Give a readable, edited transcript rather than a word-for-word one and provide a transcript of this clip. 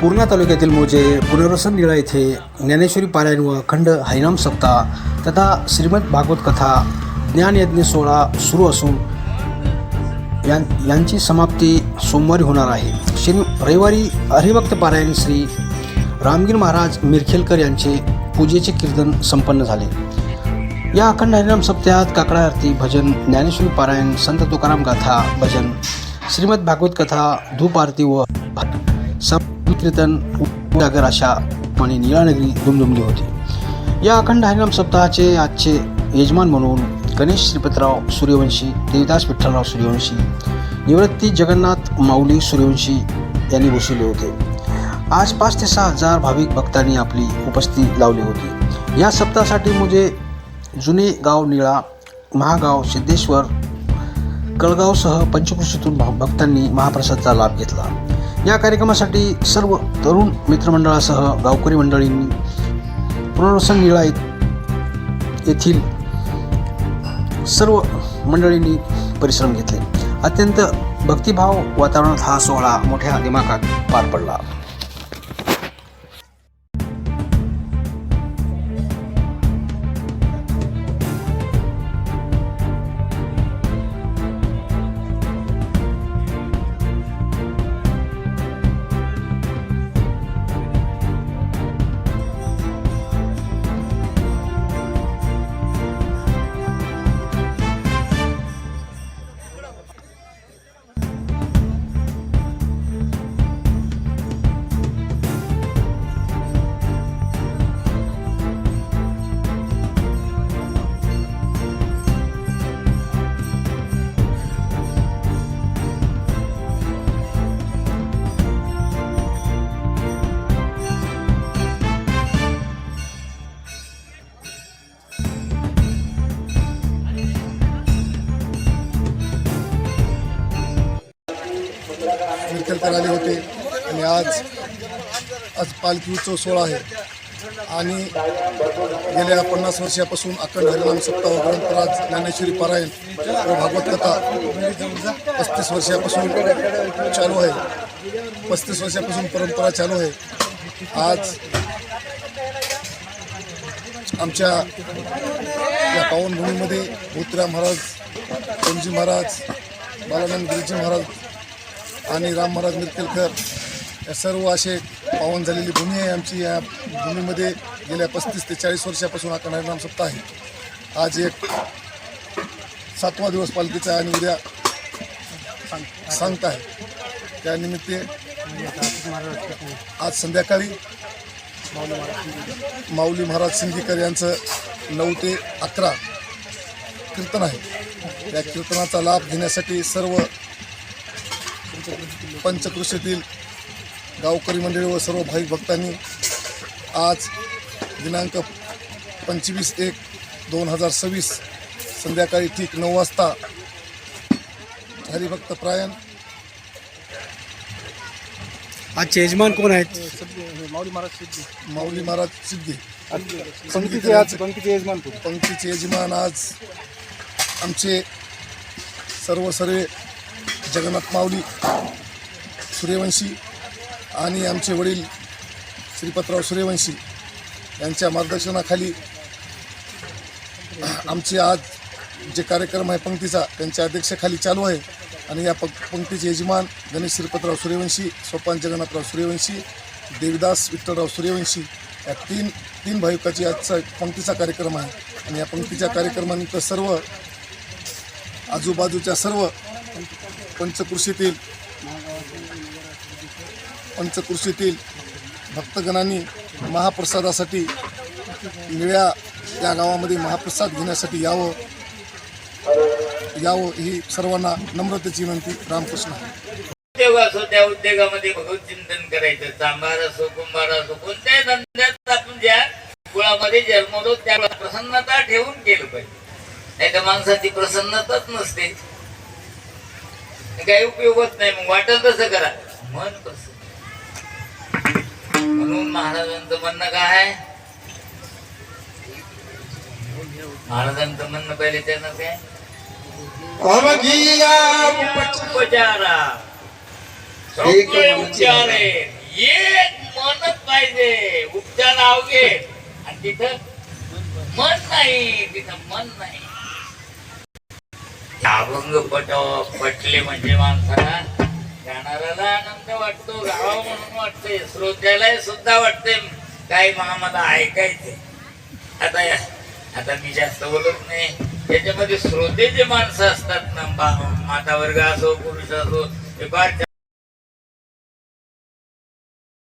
पूर्णा तालुक्यातील मोजे पुनर्वसन नीळा येथे ज्ञानेश्वरी पारायण व अखंड हरिनाम सप्ताह तथा श्रीमद भागवत कथा ज्ञानयज्ञ सोहळा सुरू असून यांची समाप्ती सोमवारी होणार आहे. रविवारी हरिभक्त पारायण श्री रामगीर महाराज मिरखेलकर यांचे पूजेचे कीर्तन संपन्न झाले. या अखंड हरिनाम सप्ताहात काकडा आरती, भजन, ज्ञानेश्वरी पारायण, संत तुकाराम गाथा, भजन, श्रीमद भागवत कथा, धूप आरती व कीर्तन उजागर अशा आणि नीळानगरी दुमदुमली होती. या अखंड हरिनाम सप्ताहाचे आजचे यजमान म्हणून गणेश श्रीपतराव सूर्यवंशी, देवदास विठ्ठलराव सूर्यवंशी, निवृत्ती जगन्नाथ माऊली सूर्यवंशी यांनी बसवले होते. आज 5 ते 6 हजार भाविक भक्तांनी आपली उपस्थिती लावली होती. या सप्ताहासाठी म्हणजे जुने गाव नीळा, महागाव, सिद्धेश्वर, कळगावसह पंचकृषीतून भक्तांनी महाप्रसादचा लाभ घेतला. या कार्यक्रमासाठी सर्व तरुण मित्रमंडळासह गावकरी मंडळींनी पुनर्वसन नीळा येथील सर्व मंडळींनी परिश्रम घेतले. अत्यंत भक्तिभाव वातावरणात हा सोहळा मोठ्या दिमाखात पार पडला. मिरखेलकर आले होते आणि आज पालखी उत्सव सोहळा आहे आणि गेल्या 50 वर्षापासून अखंड हरिनाम सप्ताह, ग्रंथराज, ज्ञानेश्वरी पारायण व भागवत कथा 35 वर्षापासून चालू आहे. 35 वर्षापासून परंपरा चालू आहे. आज आमच्या या पावनभूमीमध्ये भूतराम महाराज, सोमजी महाराज, बालानंद गिरीजी महाराज आणि राम महाराज मिरखेलकर या सर्व असे पावन झालेली भूमी आहे आमची. या भूमीमध्ये गेल्या 35 ते 40 वर्षापासून अखंड हरिनाम सप्ताह आहे. आज एक 7वा दिवस पालखीचा आणि उद्या सांगता आहे. त्यानिमित्त आज संध्याकाळी माऊली महाराज सिंदीकर यांचं 9 ते 11 कीर्तन आहे. या कीर्तनाचा लाभ घेण्यासाठी सर्व पंचकृषीतील गावकरी मंडळी व सर्व भाविक भक्तांनी आज दिनांक 25/1/2026 संध्याकाळी ठीक 9 वाजता हरिभक्त पारायण. आजचे यजमान कोण आहेत? माऊली महाराज सिद्धी. पंक्तीचे यजमान कोण? पंक्तीचे यजमान आज आमचे सर्व जगन्नाथ माऊली सूर्यवंशी आणि आमचे वडील श्रीपतराव सूर्यवंशी यांच्या मार्गदर्शनाखाली आमचे आज जे कार्यक्रम आहे पंक्तीचा त्यांच्या अध्यक्षाखाली चालू आहे. आणि या पंक्तीचे यजमान गणेश श्रीपतराव सूर्यवंशी, सोपान जगन्नाथराव सूर्यवंशी, देवदास विठ्ठलराव सूर्यवंशी या तीन भाविकाची आजचा पंक्तीचा कार्यक्रम आहे. आणि या पंक्तीच्या कार्यक्रमानिमित्त सर्व आजूबाजूच्या सर्व पंचकृषीतील भक्तगणांनी महाप्रसादासाठी निळ्या या गावामध्ये महाप्रसाद घेण्यासाठी यावं ही सर्वांना नम्रतेची विनंती. रामकृष्ण. उद्योग असो, त्या उद्योगामध्ये भगवत चिंतन करायचं. चांभार असो, कुंभार असो, कोणत्याही धंद्यात आपण ज्या कुळामध्ये जन्मलो त्या प्रसन्नता ठेवून केलं पाहिजे. नाही तर माणसाची प्रसन्नताच नसते, काही उपयोग होत नाही. मग वाटत तसं करा, मन प्रसन्न. म्हणून महाराजांचं म्हणणं काय आहे? महाराजांचं म्हणणं पहिले त्यानं काय उपचारा सगळे उपचारे एक मनच पाहिजे. उपचार अवघे आणि तिथं मन नाही, तिथं मन नाही. अभंग पटले म्हणजे माणसाला गाणाऱ्याला आनंद वाटतो, गावा म्हणून वाटते, श्रोत्याला सुद्धा वाटते काय मला ऐकायचे. आता मी जास्त बोलत नाही. त्याच्यामध्ये श्रोते जे माणसं असतात ना, माता वर्ग असो पुरुष असो, ते फार